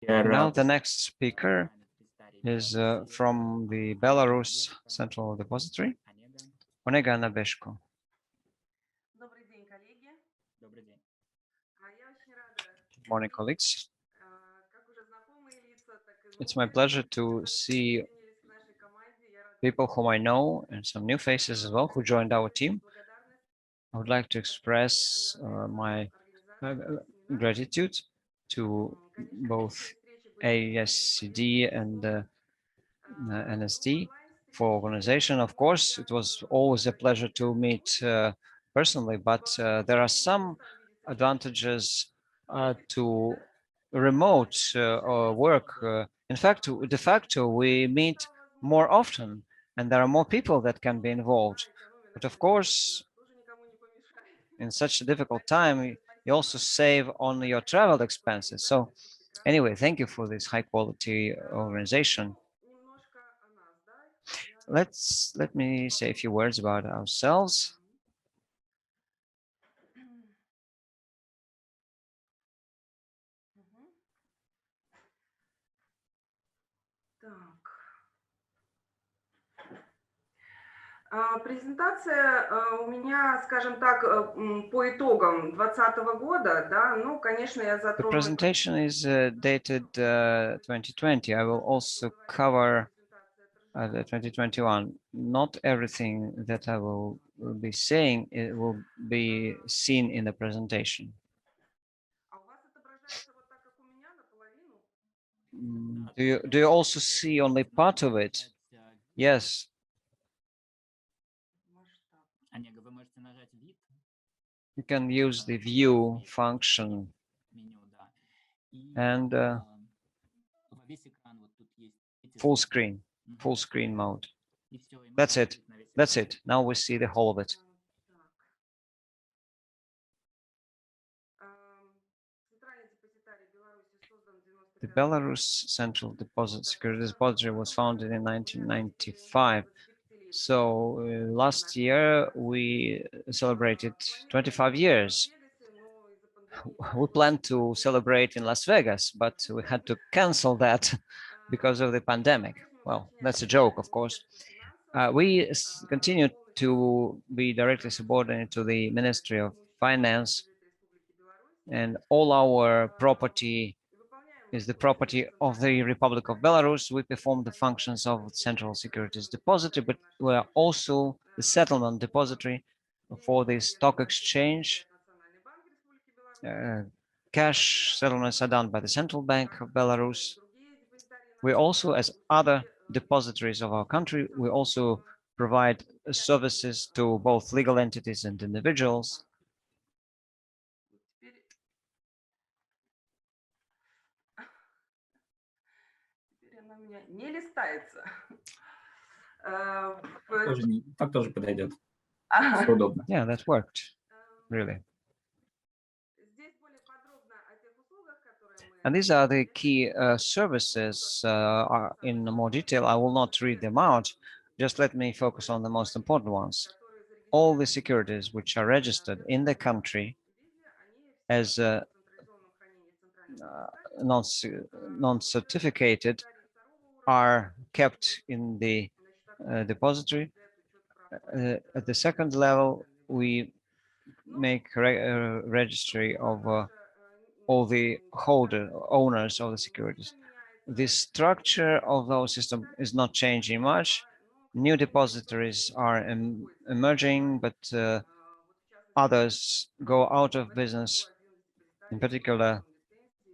Now the next speaker is from the Belarus Central Depository, Onega Nabeshko. Good morning, colleagues. It's my pleasure to see people whom I know and some new faces as well who joined our team. I would like to express my gratitude to both RCSD and NSD for organization. Of course, it was always a pleasure to meet personally, but there are some advantages to remote work. In fact, de facto, we meet more often and there are more people that can be involved. But of course, in such a difficult time, you also save on your travel expenses. So anyway, thank you for this high quality organization. Let me say a few words about ourselves. Презентация у меня, скажем так, по итогам 2020 года, да, ну, конечно, я The затрону... presentation is dated 2020. I will also cover the 2021. Not everything that I will be saying it will be seen in the presentation. Do you also see only part of it? Yes. You can use the view function and full screen mode. That's it. That's it. Now we see the whole of it. The Belarus Central Security Depository was founded in 1995. So last year we celebrated 25 years. We planned to celebrate in Las Vegas, but we had to cancel that because of the pandemic. Well, that's a joke, of course. We continue to be directly subordinate to the Ministry of Finance, and all our property is the property of the Republic of Belarus. We perform the functions of Central Securities Depository, but we are also the settlement depository for the stock exchange. Cash settlements are done by the Central Bank of Belarus. We also, as other depositories of our country, we also provide services to both legal entities and individuals. Так тоже подойдет. Yeah, that worked, really. And these are the key services in more detail. I will not read them out. Just let me focus on the most important ones. All the securities which are registered in the country as non-certificated are kept in the depository. At the second level, we make a registry of all the owners of the securities. The structure of those systems is not changing much. New depositories are emerging, but others go out of business. In particular,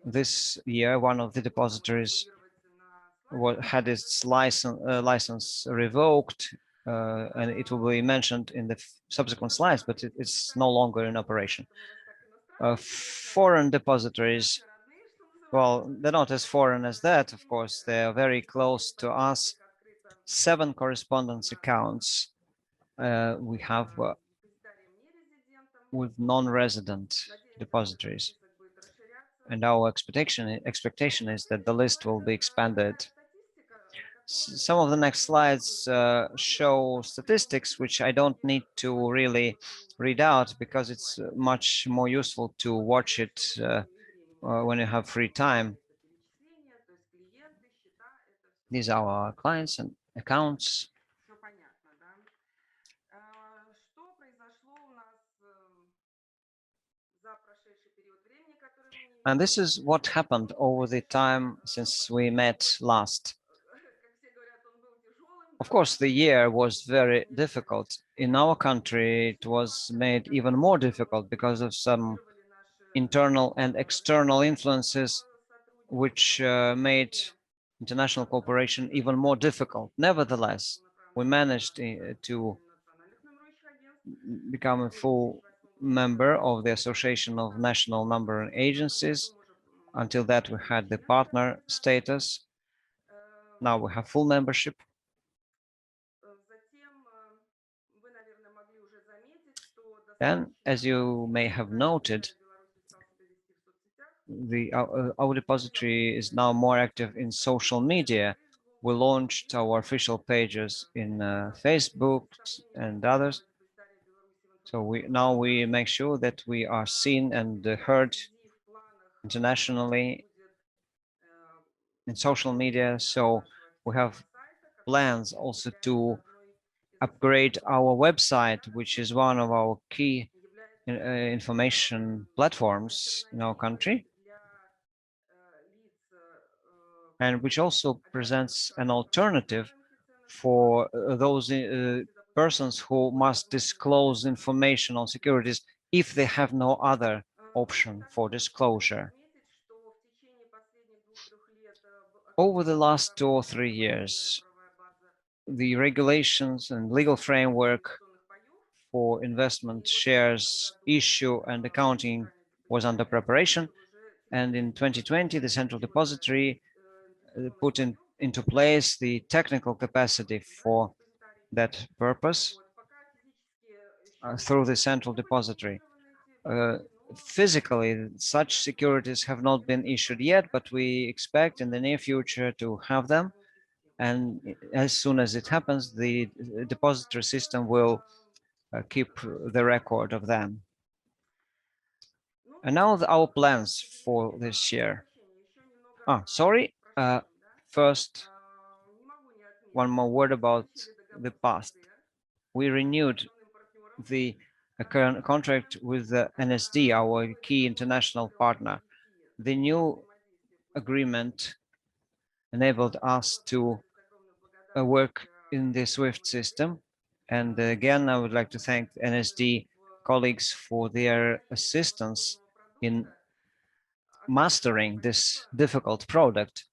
this year, one of the depositories had its license revoked, and it will be mentioned in the subsequent slides, but it's no longer in operation. Foreign depositories, well, they're not as foreign as that, of course. They are very close to us. 7 correspondence accounts we have with non-resident depositories. And our expectation is that the list will be expanded. Some of the next slides show statistics, which I don't need to really read out because it's much more useful to watch it when you have free time. These are our clients and accounts. Все понятно, да? Что произошло у нас за прошедший период времени, который мы не And this is what happened over the time since we met last. Как все говорят, он был тяжелым. Of course, the year was very difficult. In our country, it was made even more difficult because of some internal and external influences which made international cooperation even more difficult. Nevertheless, we managed to become a full member of the Association of National Numbering Agencies. Until that, we had the partner status. Now we have full membership. Then, as you may have noted, our depository is now more active in social media. We launched our official pages in Facebook and others. So we make sure that we are seen and heard internationally in social media. So we have plans also to upgrade our website, which is one of our key information platforms in our country, and which also presents an alternative for those persons who must disclose information on securities if they have no other option for disclosure. Over the last 2 or 3 years, the regulations and legal framework for investment shares issue and accounting was under preparation. And in 2020, the Central Depository put into place the technical capacity for that purpose through the Central Depository. Physically, such securities have not been issued yet, but we expect in the near future to have them. And as soon as it happens, the depository system will keep the record of them. And now our plans for this year. Sorry. First, one more word about the past. We renewed the current contract with the NSD, our key international partner. The new agreement enabled us to work in the SWIFT system. And again, I would like to thank NSD colleagues for their assistance in mastering this difficult product.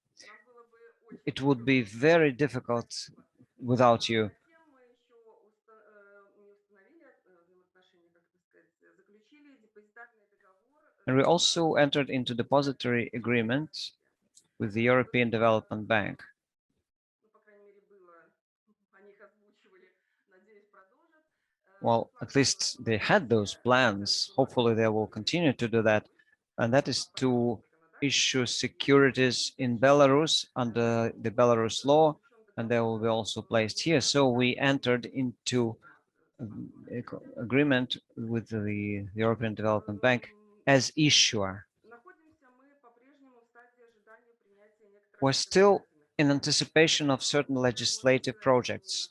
It would be very difficult without you. And we also entered into depository agreement with the European Development Bank. Well, at least they had those plans. Hopefully they will continue to do that. And that is to issue securities in Belarus under the Belarus law, and they will be also placed here. So we entered into agreement with the European Development Bank as issuer. We're still in anticipation of certain legislative projects.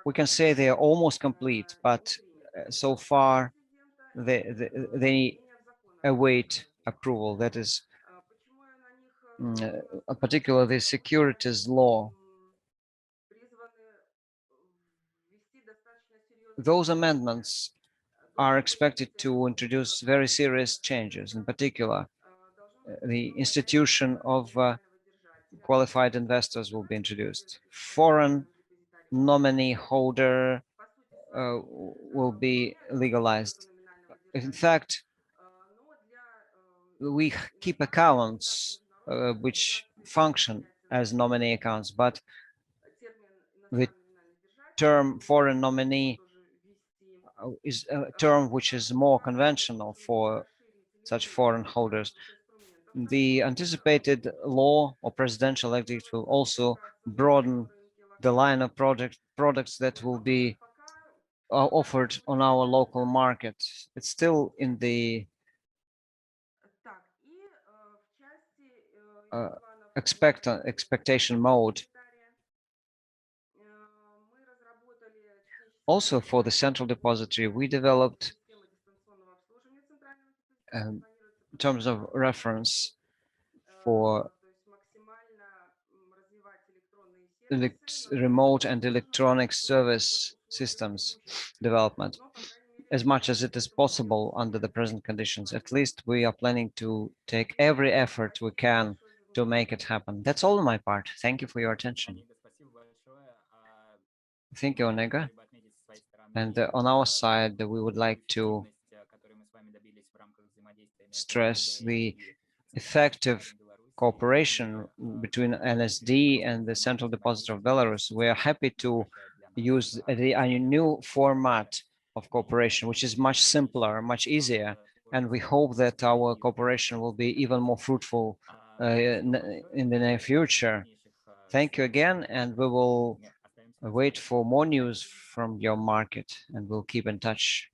We can say they are almost complete, but so far they await approval. That is, particularly the securities law. Those amendments are expected to introduce very serious changes. In particular, the institution of qualified investors will be introduced. Foreign nominee holder will be legalized. In fact, we keep accounts which function as nominee accounts, but the term foreign nominee is a term which is more conventional for such foreign holders. The anticipated law or presidential edict will also broaden the line of products that will be offered on our local market. It's still in the expectation mode. Also, for the central depository, we developed in terms of reference for remote and electronic service systems development as much as it is possible under the present conditions. At least we are planning to take every effort we can to make it happen. That's all on my part. Thank you for your attention. Thank you, Onega. And on our side, we would like to stress the effective cooperation between NSD and the Central Depository of Belarus. We are happy to use a new format of cooperation, which is much simpler, much easier, and we hope that our cooperation will be even more fruitful in the near future. Thank you again, and we will wait for more news from your market, and we'll keep in touch.